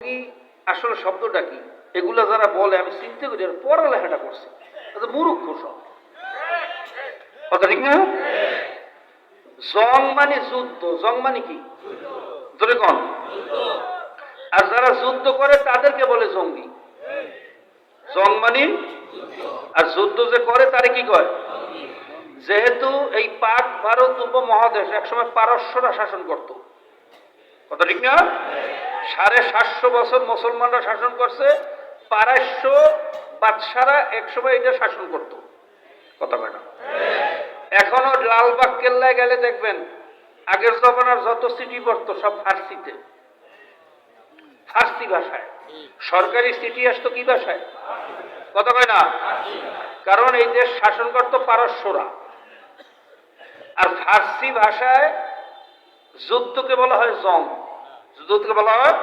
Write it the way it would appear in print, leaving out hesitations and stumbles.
কি আসলে শব্দটা কি? এগুলা যারা বলে আমি চিন্তা করি আর পড়ালেখাটা করছি, মূর্খ সব কথা ঠিক না? জং মানে যুদ্ধ, জং মানে কি? ধরে কোন? আর যারা যুদ্ধ করে তাদেরকে বলে জঙ্গি। জং মানে আর যুদ্ধ যে করে তারে কি কয়? যেহেতু এই পাক ভারত উপমহাদেশ একসময় পারস্যরা শাসন করত, কথা ঠিক না? 750 বছর মুসলমানরা শাসন করছে, পারস্য বাদশারা একসময় এটা শাসন করত, কথা কয় না? এখনো লালবাগ কেল্লায় গেলে দেখবেন আগের জমানার যত চিঠি পড়তো সব ফার্সিতে, ফার্সি ভাষায়। সরকারি চিঠি আসতো কি ভাষায়? কথা কয় না? কারণ এই দেশ শাসন করত পারস্যরা। আর ফার্সি ভাষায় যুদ্ধকে বলা হয় জং, যুদ্ধকে বলা হয়